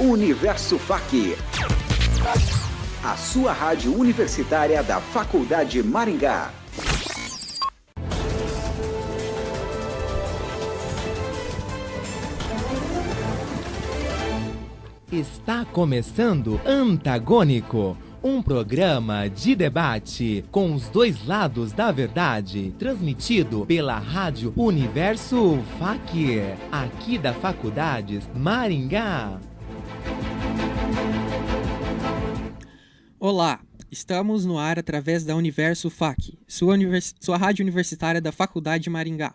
Universo FAC, a sua rádio universitária da Faculdade Maringá. Está começando Antagônico, um programa de debate com os dois lados da verdade, transmitido pela Rádio Universo FAC, aqui da Faculdade Maringá. Olá, estamos no ar através da Universo FAC, sua rádio universitária da Faculdade Maringá.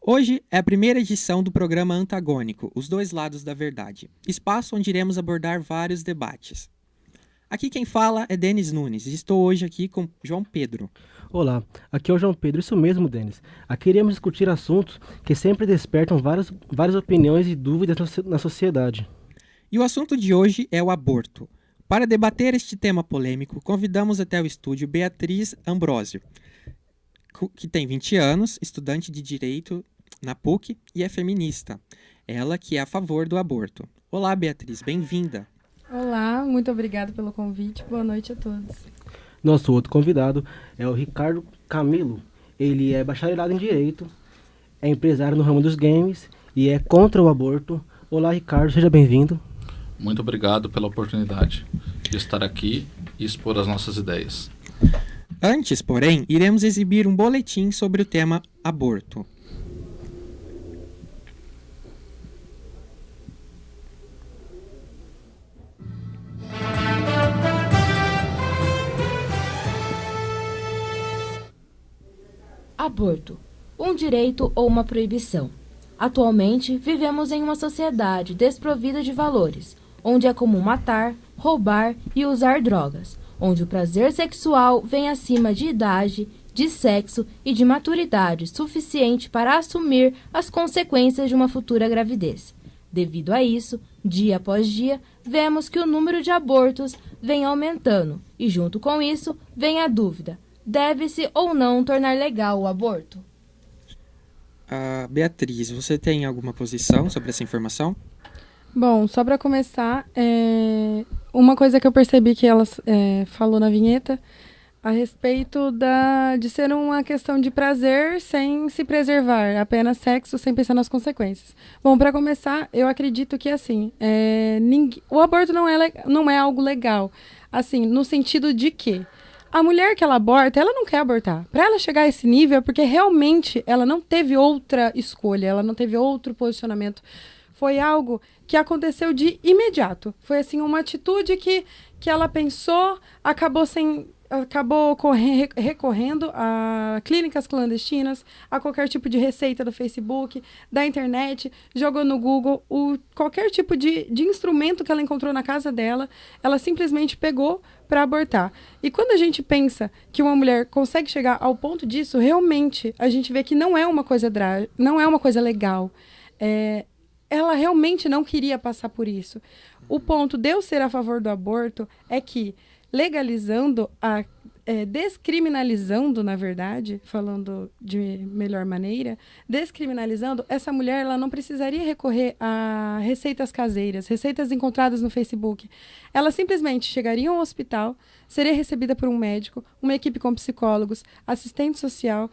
Hoje é a primeira edição do programa Antagônico, Os Dois Lados da Verdade, espaço onde iremos abordar vários debates. Aqui quem fala é Denis Nunes e estou hoje aqui com João Pedro. Olá, aqui é o João Pedro, isso mesmo, Denis. Aqui iremos discutir assuntos que sempre despertam várias opiniões e dúvidas na sociedade. E o assunto de hoje é o aborto. Para debater este tema polêmico, convidamos até o estúdio Beatriz Ambrósio, que tem 20 anos, estudante de Direito na PUC e é feminista. Ela que é a favor do aborto. Olá, Beatriz, bem-vinda. Olá, muito obrigada pelo convite. Boa noite a todos. Nosso outro convidado é o Ricardo Camilo. Ele é bacharelado em Direito, é empresário no ramo dos games e é contra o aborto. Olá, Ricardo, seja bem-vindo. Muito obrigado pela oportunidade de estar aqui e expor as nossas ideias. Antes, porém, iremos exibir um boletim sobre o tema aborto. Aborto, um direito ou uma proibição. Atualmente, vivemos em uma sociedade desprovida de valores, onde é comum matar, roubar e usar drogas, onde o prazer sexual vem acima de idade, de sexo e de maturidade suficiente para assumir as consequências de uma futura gravidez. Devido a isso, dia após dia, vemos que o número de abortos vem aumentando e, junto com isso, vem a dúvida: deve-se ou não tornar legal o aborto? Beatriz, você tem alguma posição sobre essa informação? Bom, só para começar, uma coisa que eu percebi que ela falou na vinheta a respeito de ser uma questão de prazer sem se preservar, apenas sexo sem pensar nas consequências. Bom, para começar, eu acredito que assim, o aborto não é algo legal, assim, no sentido de que a mulher que ela aborta, ela não quer abortar. Para ela chegar a esse nível é porque realmente ela não teve outra escolha, ela não teve outro posicionamento. Foi algo que aconteceu de imediato. Foi assim uma atitude que ela pensou, acabou recorrendo a clínicas clandestinas, a qualquer tipo de receita do Facebook, da internet, jogou no Google, qualquer tipo de instrumento que ela encontrou na casa dela, ela simplesmente pegou para abortar. E quando a gente pensa que uma mulher consegue chegar ao ponto disso, realmente a gente vê que não é uma coisa legal. Ela realmente não queria passar por isso. O ponto de eu ser a favor do aborto é que legalizando, descriminalizando, na verdade, falando de melhor maneira, descriminalizando, essa mulher ela não precisaria recorrer a receitas caseiras, receitas encontradas no Facebook. Ela simplesmente chegaria a um hospital, seria recebida por um médico, uma equipe com psicólogos, assistente social,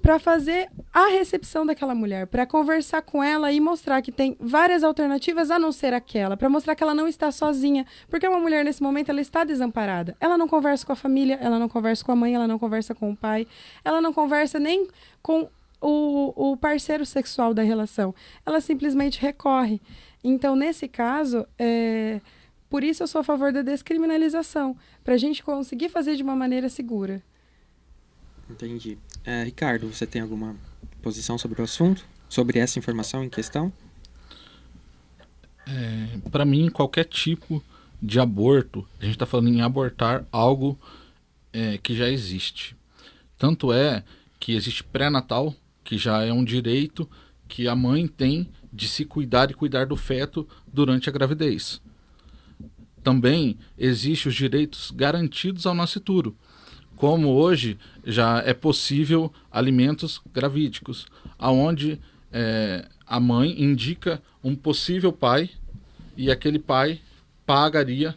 para fazer a recepção daquela mulher, para conversar com ela e mostrar que tem várias alternativas a não ser aquela, para mostrar que ela não está sozinha, porque uma mulher nesse momento ela está desamparada. Ela não conversa com a família, ela não conversa com a mãe, ela não conversa com o pai, ela não conversa nem com o parceiro sexual da relação. Ela simplesmente recorre. Então, nesse caso, por isso eu sou a favor da descriminalização, para a gente conseguir fazer de uma maneira segura. Entendi. Ricardo, você tem alguma posição sobre o assunto? Sobre essa informação em questão? Para mim, qualquer tipo de aborto, a gente está falando em abortar algo que já existe. Tanto é que existe pré-natal, que já é um direito que a mãe tem de se cuidar e cuidar do feto durante a gravidez. Também existem os direitos garantidos ao nascituro, como hoje já é possível alimentos gravídicos, onde a mãe indica um possível pai e aquele pai pagaria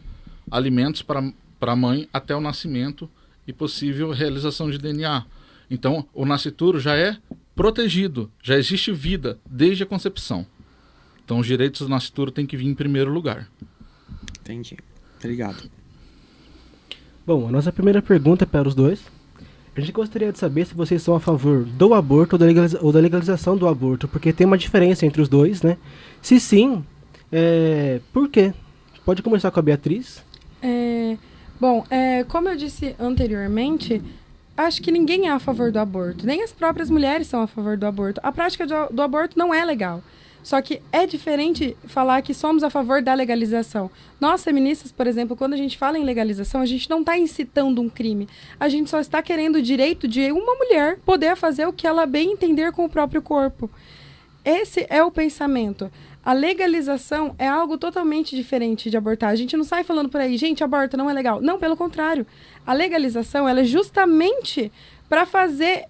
alimentos para a mãe até o nascimento e possível realização de DNA. Então, o nascituro já é protegido, já existe vida desde a concepção. Então, os direitos do nascituro têm que vir em primeiro lugar. Entendi. Obrigado. Bom, a nossa primeira pergunta é para os dois. A gente gostaria de saber se vocês são a favor do aborto ou da legalização do aborto, porque tem uma diferença entre os dois, né? Se sim, por quê? Pode começar com a Beatriz. Bom, como eu disse anteriormente, acho que ninguém é a favor do aborto. Nem as próprias mulheres são a favor do aborto. A prática do aborto não é legal. Só que é diferente falar que somos a favor da legalização. Nós, feministas, por exemplo, quando a gente fala em legalização, a gente não está incitando um crime. A gente só está querendo o direito de uma mulher poder fazer o que ela bem entender com o próprio corpo. Esse é o pensamento. A legalização é algo totalmente diferente de abortar. A gente não sai falando por aí, gente, aborta não é legal. Não, pelo contrário. A legalização ela é justamente para fazer,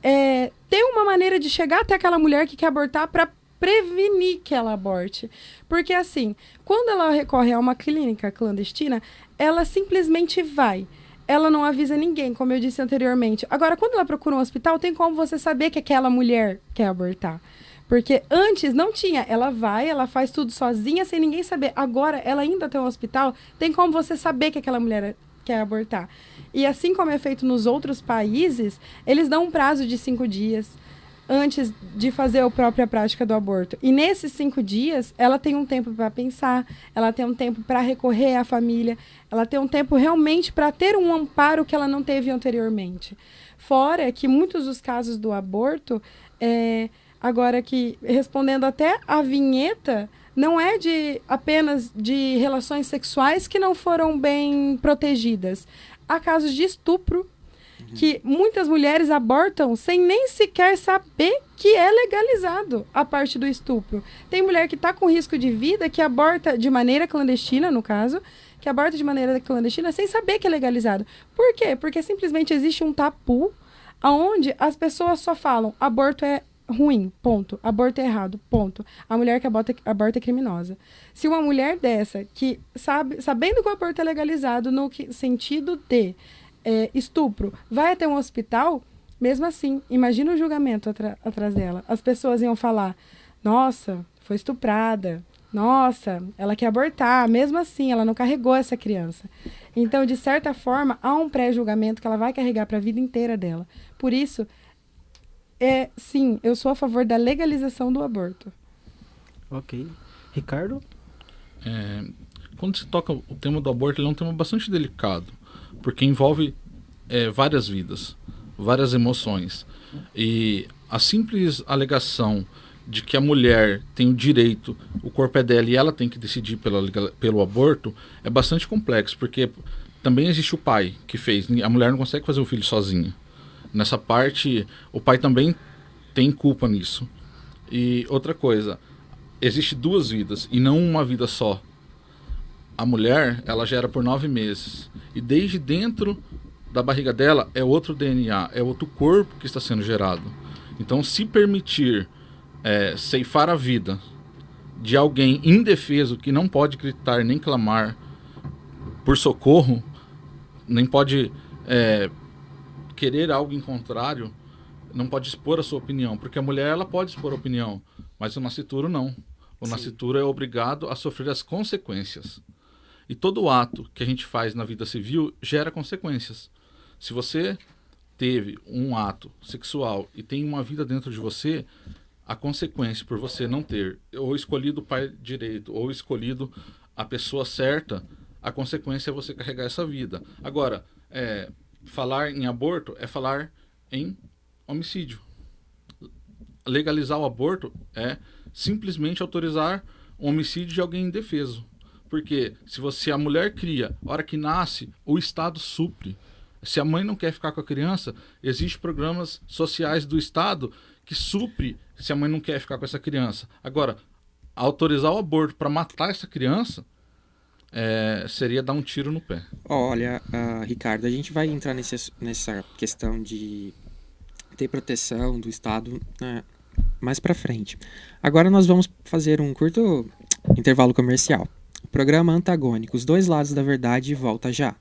ter uma maneira de chegar até aquela mulher que quer abortar para prevenir que ela aborte. Porque, assim, quando ela recorre a uma clínica clandestina, ela simplesmente vai. Ela não avisa ninguém, como eu disse anteriormente. Agora, quando ela procura um hospital, tem como você saber que aquela mulher quer abortar. Porque antes não tinha. Ela vai, ela faz tudo sozinha, sem ninguém saber. Agora, ela ainda tem um hospital, tem como você saber que aquela mulher quer abortar. E assim como é feito nos outros países, eles dão um prazo de 5 dias antes de fazer a própria prática do aborto. E nesses 5 dias, ela tem um tempo para pensar, ela tem um tempo para recorrer à família, ela tem um tempo realmente para ter um amparo que ela não teve anteriormente. Fora que muitos dos casos do aborto, agora que, respondendo até a vinheta, não é apenas de relações sexuais que não foram bem protegidas. Há casos de estupro, que muitas mulheres abortam sem nem sequer saber que é legalizado a parte do estupro. Tem mulher que está com risco de vida, que aborta de maneira clandestina, no caso, que aborta de maneira clandestina sem saber que é legalizado. Por quê? Porque simplesmente existe um tabu onde as pessoas só falam aborto é ruim, ponto. Aborto é errado, ponto. A mulher que aborta é criminosa. Se uma mulher dessa, que sabendo que o aborto é legalizado no sentido de estupro, vai até um hospital, mesmo assim, imagina o julgamento atrás dela. As pessoas iam falar, nossa, foi estuprada, nossa, ela quer abortar, mesmo assim, ela não carregou essa criança. Então, de certa forma, há um pré-julgamento que ela vai carregar para a vida inteira dela. Por isso, sim, eu sou a favor da legalização do aborto. Ok. Ricardo? Quando se toca o tema do aborto, ele é um tema bastante delicado, porque envolve várias vidas, várias emoções. E a simples alegação de que a mulher tem o direito, o corpo é dela e ela tem que decidir pelo aborto, é bastante complexo, porque também existe o pai que fez. A mulher não consegue fazer o filho sozinha. Nessa parte, o pai também tem culpa nisso. E outra coisa, existe 2 vidas e não uma vida só. A mulher, ela gera por 9 meses. E desde dentro da barriga dela é outro DNA, é outro corpo que está sendo gerado. Então, se permitir ceifar a vida de alguém indefeso que não pode gritar nem clamar por socorro, nem pode querer algo em contrário, não pode expor a sua opinião. Porque a mulher, ela pode expor a opinião, mas o nascituro não. O nascituro é obrigado a sofrer as consequências. E todo ato que a gente faz na vida civil gera consequências. Se você teve um ato sexual e tem uma vida dentro de você, a consequência por você não ter ou escolhido o pai direito ou escolhido a pessoa certa, a consequência é você carregar essa vida. Agora, falar em aborto é falar em homicídio. Legalizar o aborto é simplesmente autorizar o homicídio de alguém indefeso. Porque se a mulher cria, a hora que nasce, o Estado supre. Se a mãe não quer ficar com a criança, existem programas sociais do Estado que supre se a mãe não quer ficar com essa criança. Agora, autorizar o aborto para matar essa criança seria dar um tiro no pé. Olha, Ricardo, a gente vai entrar nessa questão de ter proteção do Estado mais para frente. Agora nós vamos fazer um curto intervalo comercial. programa Antagônico, os dois lados da verdade, volta já.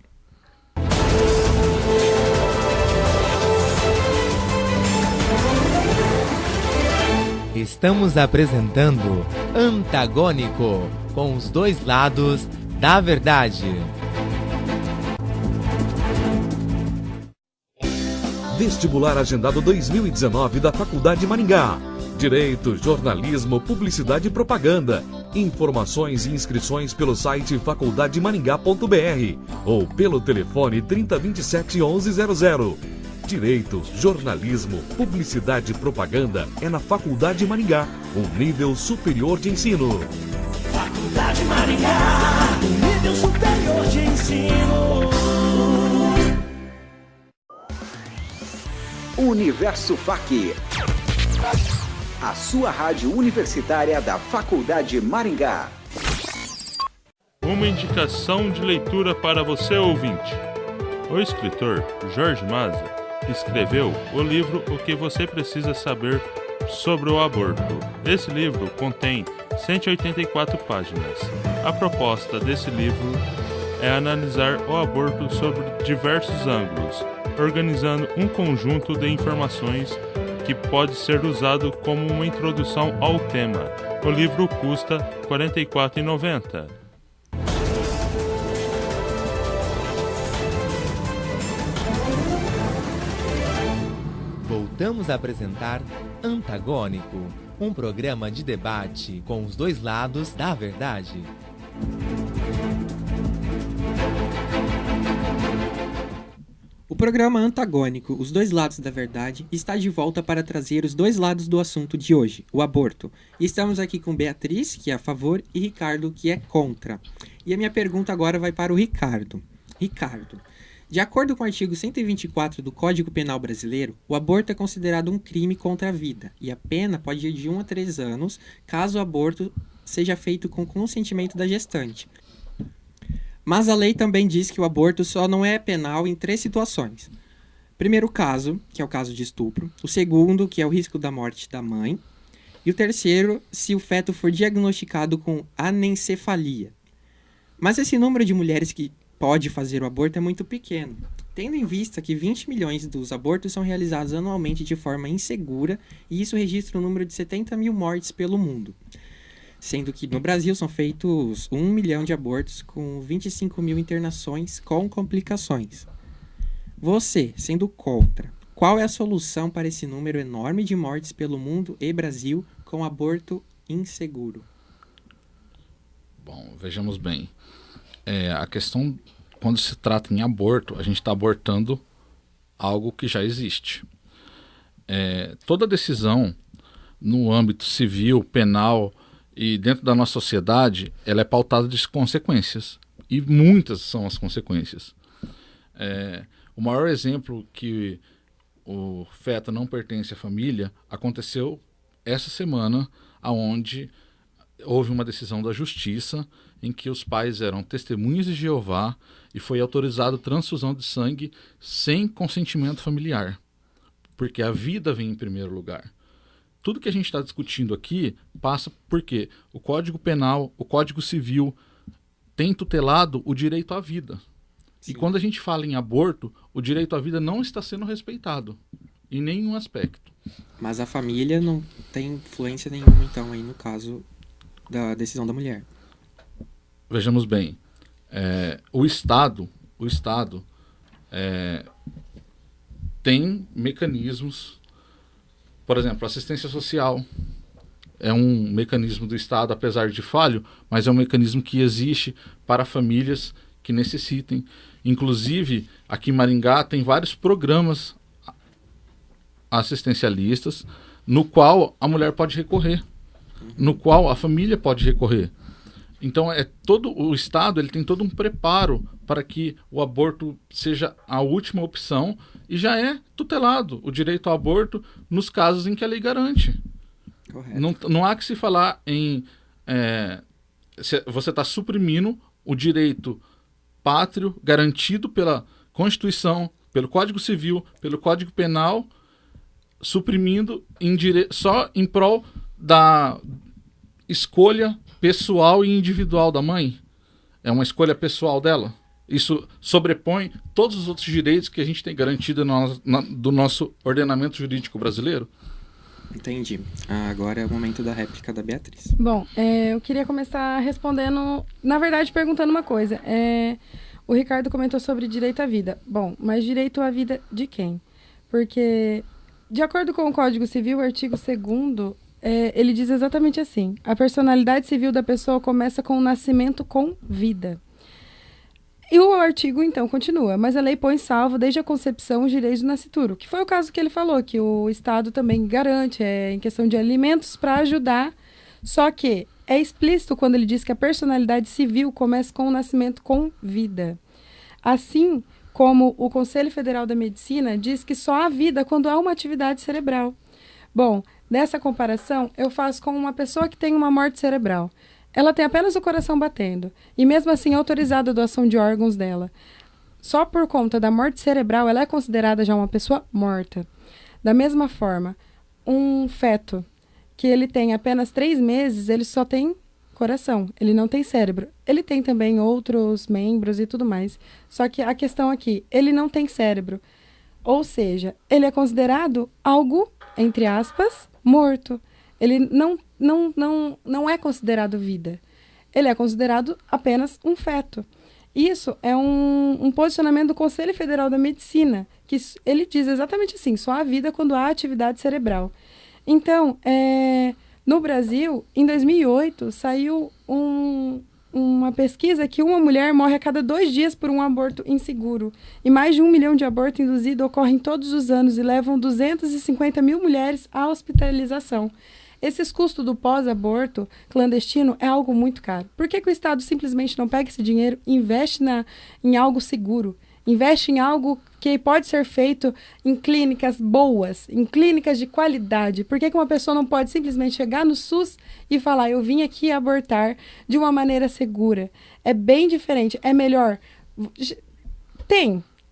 Estamos apresentando Antagônico, com os dois lados da verdade. Vestibular agendado 2019 da Faculdade Maringá. Direito, jornalismo, publicidade e propaganda. Informações e inscrições pelo site faculdademaringá.br ou pelo telefone 3027 1100. Direito, jornalismo, publicidade e propaganda é na Faculdade Maringá, um nível superior de ensino. Faculdade Maringá, um nível superior de ensino. Universo FAC, a sua rádio universitária da Faculdade Maringá. Uma indicação de leitura para você, ouvinte. O escritor Jorge Mazza escreveu o livro O que você precisa saber sobre o aborto. Esse livro contém 184 páginas. A proposta desse livro é analisar o aborto sobre diversos ângulos, organizando um conjunto de informações que pode ser usado como uma introdução ao tema. O livro custa R$ 44,90. Voltamos a apresentar Antagônico, um programa de debate com os dois lados da verdade. O programa Antagônico, os dois lados da verdade, está de volta para trazer os dois lados do assunto de hoje, o aborto. E estamos aqui com Beatriz, que é a favor, e Ricardo, que é contra. E a minha pergunta agora vai para o Ricardo. Ricardo, de acordo com o artigo 124 do Código Penal Brasileiro, o aborto é considerado um crime contra a vida, e a pena pode ir de 1 a 3 anos, caso o aborto seja feito com consentimento da gestante. Mas a lei também diz que o aborto só não é penal em 3 situações. Primeiro caso, que é o caso de estupro. O segundo, que é o risco da morte da mãe. E o terceiro, se o feto for diagnosticado com anencefalia. Mas esse número de mulheres que pode fazer o aborto é muito pequeno, tendo em vista que 20 milhões dos abortos são realizados anualmente de forma insegura, e isso registra um número de 70 mil mortes pelo mundo. Sendo que no Brasil são feitos 1 milhão de abortos com 25 mil internações com complicações. Você, sendo contra, qual é a solução para esse número enorme de mortes pelo mundo e Brasil com aborto inseguro? Bom, vejamos bem. A questão, quando se trata em aborto, a gente está abortando algo que já existe. Toda decisão no âmbito civil, penal e dentro da nossa sociedade, ela é pautada de consequências. E muitas são as consequências. O maior exemplo que o feto não pertence à família aconteceu essa semana, onde houve uma decisão da justiça em que os pais eram testemunhas de Jeová e foi autorizado transfusão de sangue sem consentimento familiar, porque a vida vem em primeiro lugar. Tudo que a gente está discutindo aqui passa porque o Código Penal, o Código Civil tem tutelado o direito à vida. Sim. E quando a gente fala em aborto, o direito à vida não está sendo respeitado em nenhum aspecto. Mas a família não tem influência nenhuma, então, aí no caso da decisão da mulher. Vejamos bem, o Estado tem mecanismos, por exemplo, assistência social é um mecanismo do Estado, apesar de falho, mas é um mecanismo que existe para famílias que necessitem. Inclusive, aqui em Maringá tem vários programas assistencialistas no qual a mulher pode recorrer, no qual a família pode recorrer. Então, todo o Estado ele tem todo um preparo para que o aborto seja a última opção e já é tutelado o direito ao aborto nos casos em que a lei garante. Não há que se falar em... você está suprimindo o direito pátrio garantido pela Constituição, pelo Código Civil, pelo Código Penal, suprimindo só em prol da escolha pessoal e individual da mãe. É uma escolha pessoal dela. Isso sobrepõe todos os outros direitos que a gente tem garantido do nosso ordenamento jurídico brasileiro? Entendi. Agora é o momento da réplica da Beatriz. Bom, eu queria começar respondendo, na verdade, perguntando uma coisa. O Ricardo comentou sobre direito à vida. Bom, mas direito à vida de quem? Porque, de acordo com o Código Civil, o artigo 2º, ele diz exatamente assim: a personalidade civil da pessoa começa com o nascimento com vida. E o artigo, então, continua. Mas a lei põe salvo desde a concepção os direitos do nascituro, que foi o caso que ele falou, que o Estado também garante, em questão de alimentos, para ajudar. Só que é explícito quando ele diz que a personalidade civil começa com o nascimento com vida. Assim como o Conselho Federal da Medicina diz que só há vida quando há uma atividade cerebral. Bom, nessa comparação, eu faço com uma pessoa que tem uma morte cerebral. Ela tem apenas o coração batendo, e mesmo assim é autorizada a doação de órgãos dela. Só por conta da morte cerebral, ela é considerada já uma pessoa morta. Da mesma forma, um feto que ele tem apenas 3 meses, ele só tem coração, ele não tem cérebro. Ele tem também outros membros e tudo mais. Só que a questão aqui, ele não tem cérebro. Ou seja, ele é considerado algo, entre aspas, morto. Ele não é considerado vida. Ele é considerado apenas um feto. Isso é um posicionamento do Conselho Federal da Medicina, que ele diz exatamente assim: só há vida quando há atividade cerebral. Então, no Brasil, em 2008, saiu uma pesquisa que uma mulher morre a cada 2 dias por um aborto inseguro. E mais de 1 milhão de abortos induzidos ocorrem todos os anos e levam 250 mil mulheres à hospitalização. Esses custos do pós-aborto clandestino é algo muito caro. Por que o Estado simplesmente não pega esse dinheiro e investe em algo seguro? Investe em algo que pode ser feito em clínicas boas, em clínicas de qualidade. Por que uma pessoa não pode simplesmente chegar no SUS e falar: eu vim aqui abortar de uma maneira segura? É bem diferente, é melhor.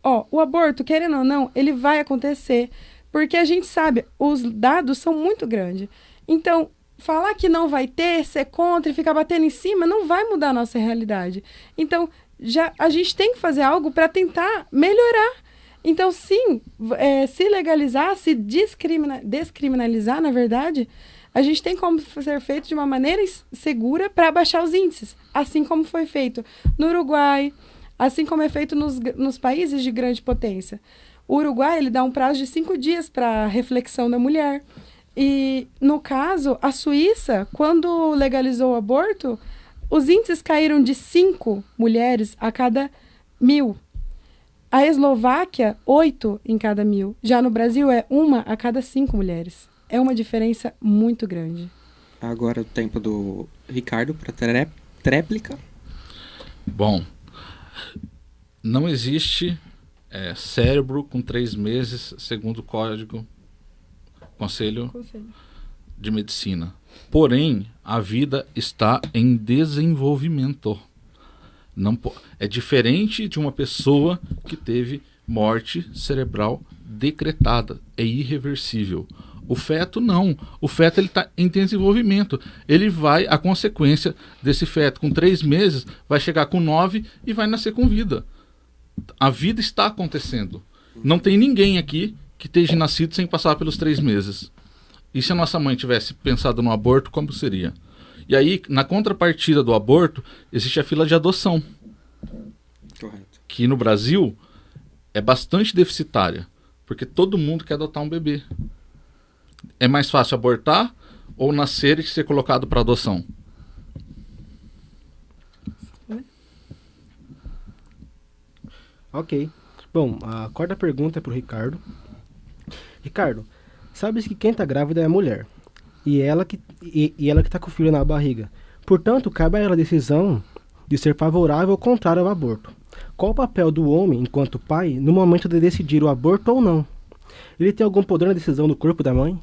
O aborto, querendo ou não, ele vai acontecer, porque a gente sabe, os dados são muito grandes. Então, falar que não vai ter, ser contra e ficar batendo em cima, não vai mudar a nossa realidade. Então, a gente tem que fazer algo para tentar melhorar. Então, sim, se legalizar, se descriminalizar, na verdade, a gente tem como ser feito de uma maneira segura para baixar os índices. Assim como foi feito no Uruguai, assim como é feito nos países de grande potência. O Uruguai, ele dá um prazo de 5 dias para reflexão da mulher. E, no caso, a Suíça, quando legalizou o aborto, os índices caíram de 5 mulheres a cada 1.000. A Eslováquia, 8 em cada 1.000. Já no Brasil, é 1 a cada 5 mulheres. É uma diferença muito grande. Agora o tempo do Ricardo para tréplica. Bom, não existe cérebro com 3 meses, segundo o Conselho de Medicina. Porém, a vida está em desenvolvimento. É diferente de uma pessoa que teve morte cerebral decretada. É irreversível. O feto não. O feto está em desenvolvimento. A consequência desse feto com 3 meses vai chegar com 9 e vai nascer com vida. A vida está acontecendo. Não tem ninguém aqui que esteja nascido sem passar pelos 3 meses. E se a nossa mãe tivesse pensado no aborto, como seria? E aí, na contrapartida do aborto, existe a fila de adoção. Correto. Que no Brasil é bastante deficitária, porque todo mundo quer adotar um bebê. É mais fácil abortar ou nascer e ser colocado para adoção? Ok. Bom, a quarta pergunta é para o Ricardo. Ricardo, sabes que quem está grávida é a mulher, e ela que está com o filho na barriga. Portanto, cabe a ela a decisão de ser favorável ou contrário ao aborto. Qual o papel do homem, enquanto pai, no momento de decidir o aborto ou não? Ele tem algum poder na decisão do corpo da mãe?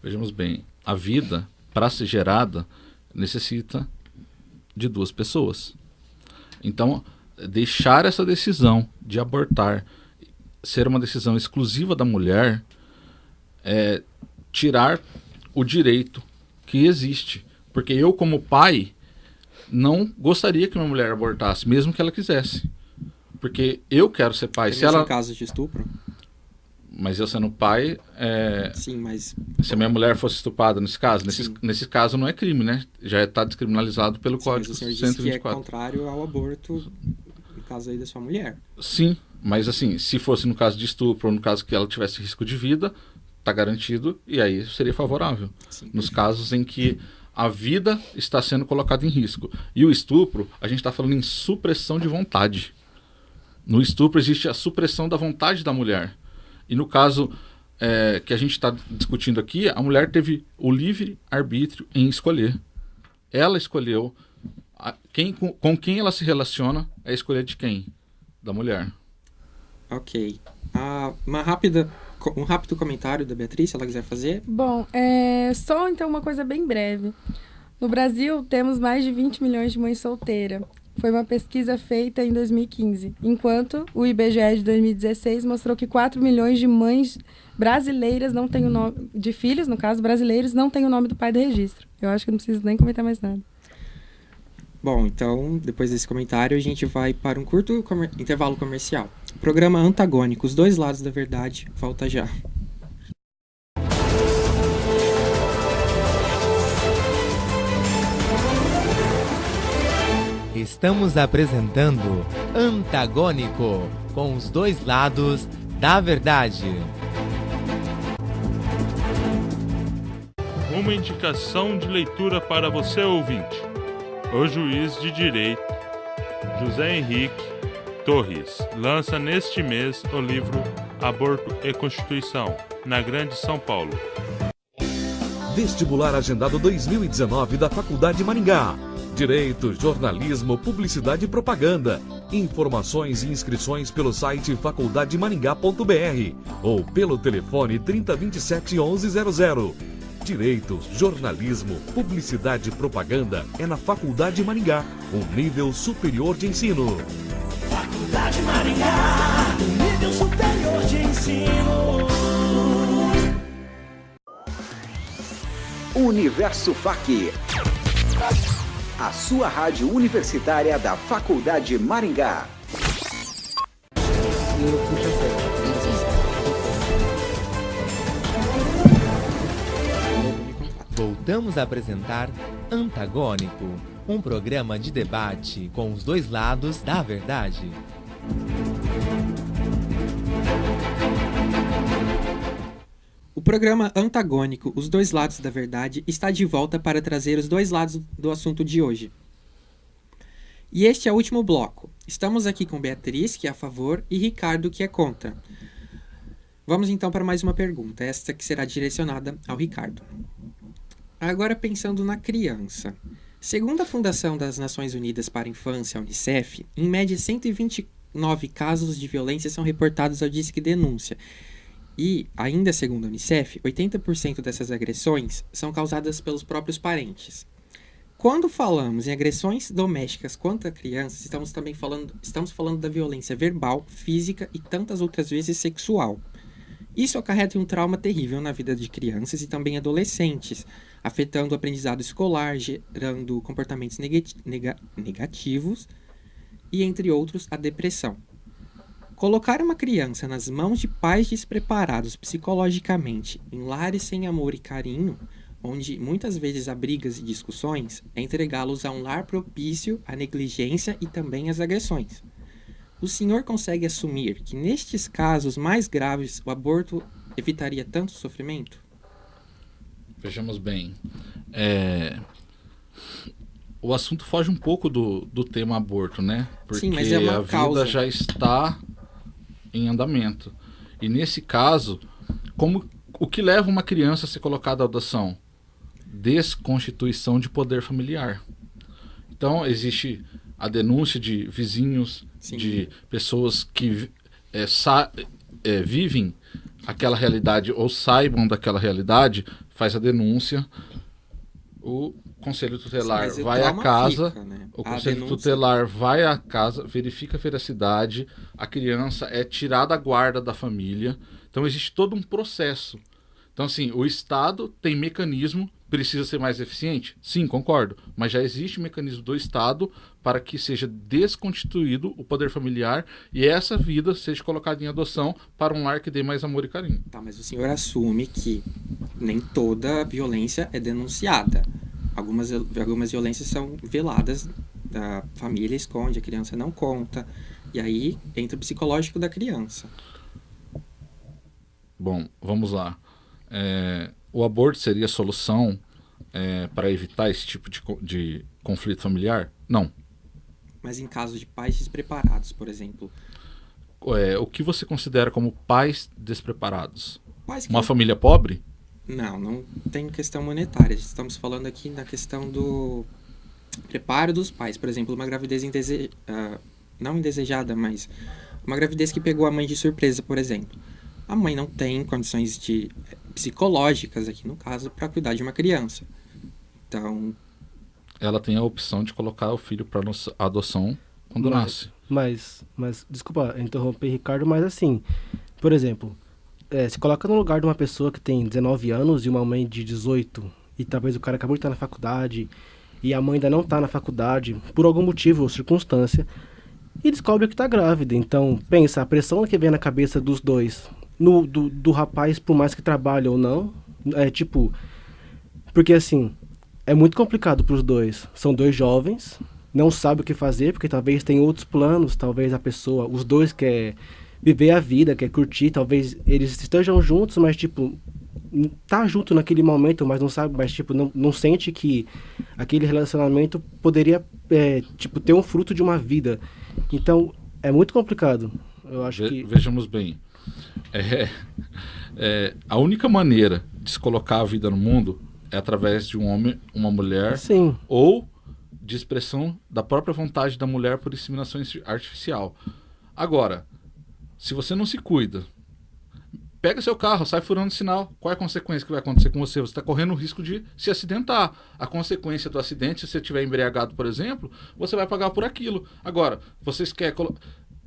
Vejamos bem, a vida, para ser gerada, necessita de 2 pessoas. Então, deixar essa decisão de abortar ser uma decisão exclusiva da mulher é tirar o direito que existe. Porque eu, como pai, não gostaria que minha mulher abortasse, mesmo que ela quisesse. Porque eu quero ser pai. Se ela... casos de estupro? Mas eu sendo pai... Sim, mas... Se a minha mulher fosse estuprada nesse caso, nesse caso não é crime, né? Já está descriminalizado pelo Código 124. Mas o senhor disse que é contrário ao aborto, no caso aí da sua mulher. Sim, mas assim, se fosse no caso de estupro ou no caso que ela tivesse risco de vida, está garantido e aí seria favorável. Sim, nos casos em que a vida está sendo colocada em risco. E o estupro, a gente está falando em supressão de vontade. No estupro existe a supressão da vontade da mulher. E no caso que a gente está discutindo aqui, a mulher teve o livre arbítrio em escolher. Ela escolheu com quem ela se relaciona, é a escolha de quem? Da mulher. Ok. Um rápido comentário da Beatriz, se ela quiser fazer. Bom, só então uma coisa bem breve. No Brasil, temos mais de 20 milhões de mães solteiras. Foi uma pesquisa feita em 2015, enquanto o IBGE de 2016 mostrou que 4 milhões de mães brasileiras não têm o nome, de filhos, no caso, brasileiros, não têm o nome do pai do registro. Eu acho que não preciso nem comentar mais nada. Bom, então, depois desse comentário, a gente vai para um curto intervalo comercial. O programa Antagônico, os dois lados da verdade, volta já. Estamos apresentando Antagônico, com os dois lados da verdade. Uma indicação de leitura para você, ouvinte. O juiz de direito, José Henrique Torres, lança neste mês o livro Aborto e Constituição, na Grande São Paulo. Vestibular agendado 2019 da Faculdade Maringá. Direito, jornalismo, publicidade e propaganda. Informações e inscrições pelo site faculdademaringá.br ou pelo telefone 3027 1100. Direito, jornalismo, publicidade e propaganda é na Faculdade Maringá, um nível superior de ensino. Faculdade Maringá, um nível superior de ensino. Universo FAC. A sua rádio universitária da Faculdade Maringá. Voltamos a apresentar Antagônico, um programa de debate com os dois lados da verdade. O programa Antagônico, os dois lados da verdade, está de volta para trazer os dois lados do assunto de hoje. E este é o último bloco. Estamos aqui com Beatriz, que é a favor, e Ricardo, que é contra. Vamos então para mais uma pergunta, esta que será direcionada ao Ricardo. Agora pensando na criança. Segundo a Fundação das Nações Unidas para a Infância, a Unicef, em média 129 casos de violência são reportados ao Disque Denúncia. E, ainda segundo a Unicef, 80% dessas agressões são causadas pelos próprios parentes. Quando falamos em agressões domésticas contra crianças, estamos falando da violência verbal, física e tantas outras vezes sexual. Isso acarreta um trauma terrível na vida de crianças e também adolescentes, afetando o aprendizado escolar, gerando comportamentos negativos e, entre outros, a depressão. Colocar uma criança nas mãos de pais despreparados psicologicamente, em lares sem amor e carinho, onde muitas vezes há brigas e discussões, é entregá-los a um lar propício à negligência e também às agressões. O senhor consegue assumir que nestes casos mais graves o aborto evitaria tanto sofrimento? Vejamos bem. O assunto foge um pouco do tema aborto, né? Porque sim, mas é uma vida já está em andamento. E nesse caso, o que leva uma criança a ser colocada à adoção? Desconstituição de poder familiar. Então, existe a denúncia de vizinhos, sim, de pessoas que vivem aquela realidade ou saibam daquela realidade, faz a denúncia, o Conselho Tutelar vai à casa, fica, né? O Conselho Tutelar vai à casa, verifica a veracidade, a criança é tirada à guarda da família. Então existe todo um processo. Então, assim, o Estado tem mecanismo, precisa ser mais eficiente? Sim, concordo. Mas já existe mecanismo do Estado para que seja desconstituído o poder familiar e essa vida seja colocada em adoção para um lar que dê mais amor e carinho. Tá, mas o senhor assume que nem toda violência é denunciada. Algumas violências são veladas, a família esconde, a criança não conta. E aí entra o psicológico da criança. Bom, vamos lá. O aborto seria a solução para evitar esse tipo de conflito familiar? Não. Mas em caso de pais despreparados, por exemplo. O que você considera como pais despreparados? Uma que... família pobre? Não tem questão monetária. Estamos falando aqui na questão do preparo dos pais. Por exemplo, uma gravidez não indesejada, mas uma gravidez que pegou a mãe de surpresa, por exemplo. A mãe não tem condições psicológicas, aqui no caso, para cuidar de uma criança. Então... ela tem a opção de colocar o filho para adoção quando nasce. Mas, desculpa interromper, Ricardo, mas assim, por exemplo, se coloca no lugar de uma pessoa que tem 19 anos e uma mãe de 18, e talvez o cara acabou de estar na faculdade, e a mãe ainda não está na faculdade, por algum motivo ou circunstância, e descobre que está grávida. Então, pensa, a pressão que vem na cabeça dos dois, do rapaz, por mais que trabalhe ou não, porque assim, é muito complicado para os dois. São dois jovens, não sabem o que fazer, porque talvez tem outros planos, talvez os dois quer viver a vida, quer curtir, talvez eles estejam juntos, mas tá junto naquele momento, mas não sabe, mas não sente que aquele relacionamento poderia ter um fruto de uma vida. Então, é muito complicado. Eu acho que... Vejamos bem. A única maneira de se colocar a vida no mundo é através de um homem, uma mulher, sim, ou de expressão da própria vontade da mulher por inseminação artificial. Agora, se você não se cuida, pega seu carro, sai furando sinal, qual é a consequência que vai acontecer com você? Você está correndo o risco de se acidentar. A consequência do acidente, se você estiver embriagado, por exemplo, você vai pagar por aquilo. Agora, vocês querem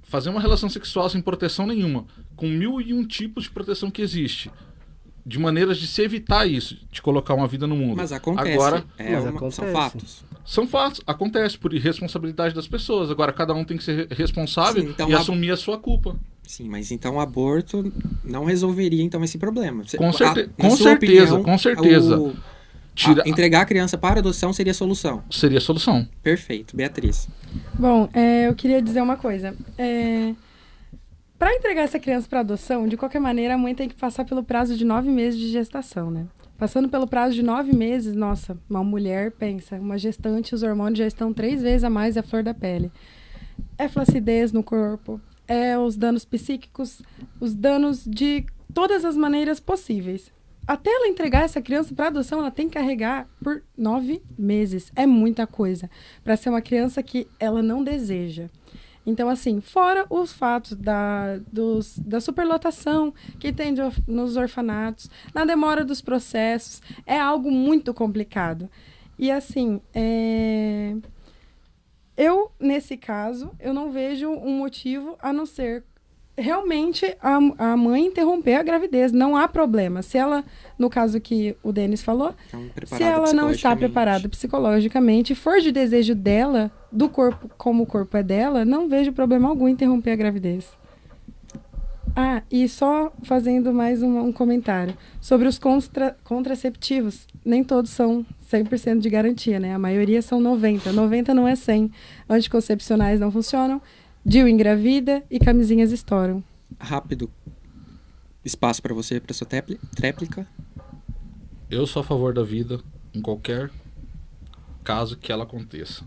fazer uma relação sexual sem proteção nenhuma, com 1001 tipos de proteção que existe, de maneiras de se evitar isso, de colocar uma vida no mundo. Mas acontece. Agora, são fatos. São fatos, acontece por irresponsabilidade das pessoas. Agora, cada um tem que ser responsável. Sim, então, e assumir a sua culpa. Sim, mas então o aborto não resolveria então esse problema. Com certeza. Entregar a criança para adoção seria a solução. Seria a solução. Perfeito. Beatriz. Bom, eu queria dizer uma coisa. Para entregar essa criança para adoção, de qualquer maneira, a mãe tem que passar pelo prazo de 9 meses de gestação, né? Passando pelo prazo de 9 meses, nossa, uma mulher, pensa, uma gestante, os hormônios já estão 3 vezes a mais à flor da pele. É flacidez no corpo, os danos psíquicos, os danos de todas as maneiras possíveis. Até ela entregar essa criança para adoção, ela tem que carregar por 9 meses. É muita coisa para ser uma criança que ela não deseja. Então, assim, fora os fatos da superlotação que tem nos orfanatos, na demora dos processos, é algo muito complicado. E, assim, eu, nesse caso, eu não vejo um motivo a não ser realmente a mãe interromper a gravidez. Não há problema. Se ela, no caso que o Denis falou, se ela não está preparada psicologicamente, for de desejo dela, do corpo, como o corpo é dela, não vejo problema algum em interromper a gravidez. E só fazendo mais um comentário sobre os contraceptivos. Nem todos são 100% de garantia, né? A maioria são 90%. 90% não é 100%. Anticoncepcionais não funcionam. DIU engravida e camisinhas estouram. Rápido. Espaço para você, para sua tréplica. Eu sou a favor da vida em qualquer caso que ela aconteça.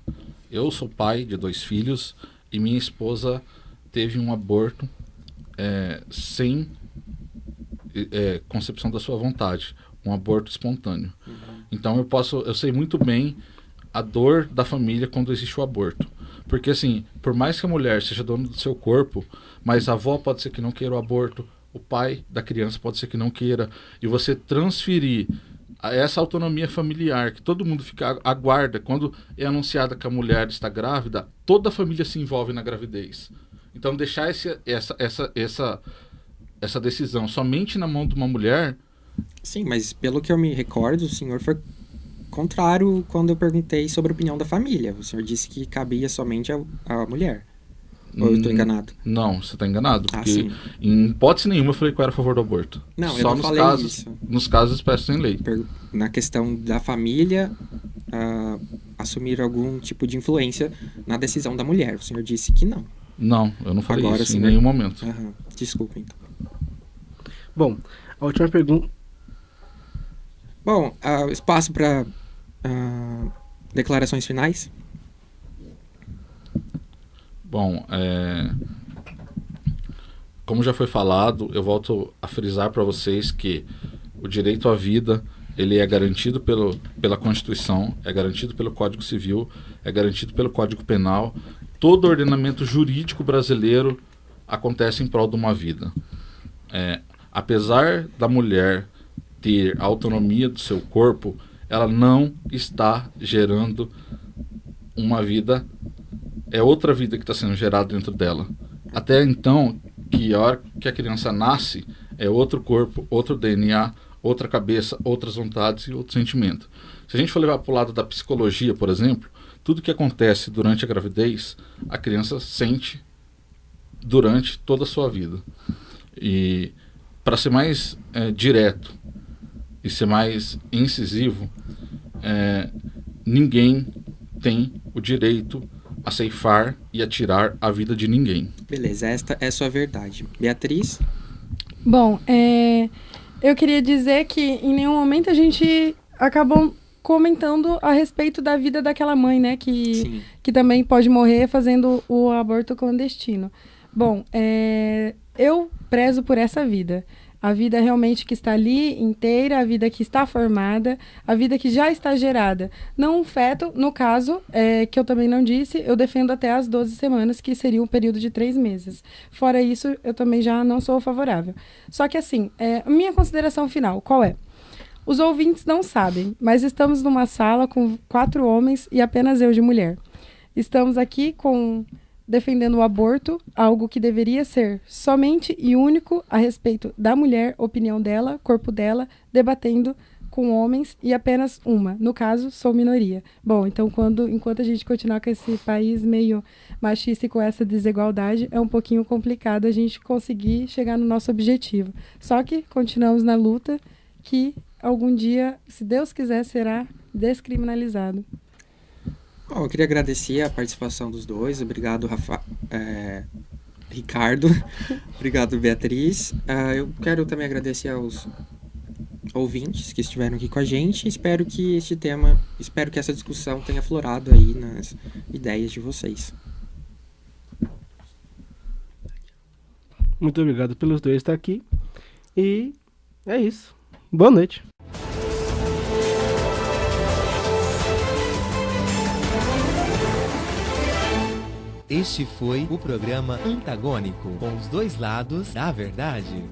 Eu sou pai de 2 filhos e minha esposa teve um aborto sem concepção da sua vontade. Um aborto espontâneo. Então eu sei muito bem a dor da família quando existe o aborto. Porque, assim, por mais que a mulher seja dona do seu corpo, mas a avó pode ser que não queira o aborto, o pai da criança pode ser que não queira, e você transferir essa autonomia familiar, que todo mundo aguarda, quando é anunciada que a mulher está grávida, toda a família se envolve na gravidez. Então, deixar essa decisão somente na mão de uma mulher Sim, mas pelo que eu me recordo, o senhor foi contrário quando eu perguntei sobre a opinião da família. O senhor disse que cabia somente a mulher. Ou eu estou enganado? Não, você está enganado. Porque sim. em hipótese nenhuma eu falei que eu era a favor do aborto. Não, só eu não nos falei casos, isso. Nos casos expressos em lei. Na questão da família assumir algum tipo de influência na decisão da mulher. O senhor disse que não. Não, eu não falei Agora, isso em nenhum momento. Desculpa, então. Bom, a última pergunta... Bom, espaço para declarações finais? Bom, como já foi falado, eu volto a frisar para vocês que o direito à vida ele é garantido pela Constituição, é garantido pelo Código Civil, é garantido pelo Código Penal. Todo ordenamento jurídico brasileiro acontece em prol de uma vida. Apesar da mulher ter a autonomia do seu corpo, ela não está gerando uma vida, é outra vida que está sendo gerada dentro dela. Até então, que a hora que a criança nasce, é outro corpo, outro DNA, outra cabeça, outras vontades e outro sentimento. Se a gente for levar para o lado da psicologia, por exemplo, tudo que acontece durante a gravidez, a criança sente durante toda a sua vida. E para ser mais direto e ser mais incisivo, ninguém tem o direito a ceifar e a tirar a vida de ninguém. Beleza, esta é a sua verdade. Beatriz? Bom, eu queria dizer que em nenhum momento a gente acabou comentando a respeito da vida daquela mãe, né? Que também pode morrer fazendo o aborto clandestino. Bom, eu prezo por essa vida. A vida realmente que está ali inteira, a vida que está formada, a vida que já está gerada. Não um feto, no caso, que eu também não disse, eu defendo até as 12 semanas, que seria um período de 3 meses. Fora isso, eu também já não sou favorável. Só que assim, a minha consideração final, qual é? Os ouvintes não sabem, mas estamos numa sala com 4 homens e apenas eu de mulher. Estamos aqui defendendo o aborto, algo que deveria ser somente e único a respeito da mulher, opinião dela, corpo dela, debatendo com homens e apenas uma. No caso, sou minoria. Bom, então enquanto a gente continuar com esse país meio machista e com essa desigualdade, é um pouquinho complicado a gente conseguir chegar no nosso objetivo. Só que continuamos na luta que algum dia, se Deus quiser, será descriminalizado. Bom, eu queria agradecer a participação dos dois. Obrigado, Ricardo. Obrigado, Beatriz. Eu quero também agradecer aos ouvintes que estiveram aqui com a gente. Espero que essa discussão tenha aflorado aí nas ideias de vocês. Muito obrigado pelos dois estar aqui. E é isso. Boa noite. Este foi o programa Antagônico, com os dois lados da verdade.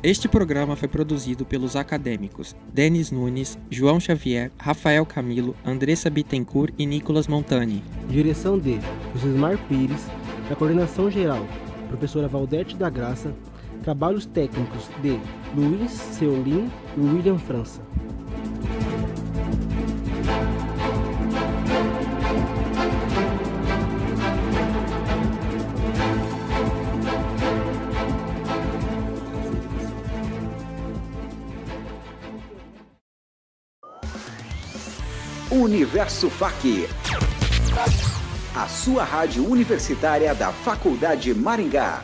Este programa foi produzido pelos acadêmicos Denis Nunes, João Xavier, Rafael Camilo, Andressa Bittencourt e Nicolas Montani. Direção de Josimar Pires. Na coordenação geral, professora Valdete da Graça. Trabalhos técnicos de Luiz Seolim e William França. Universo FAC, a sua rádio universitária da Faculdade Maringá.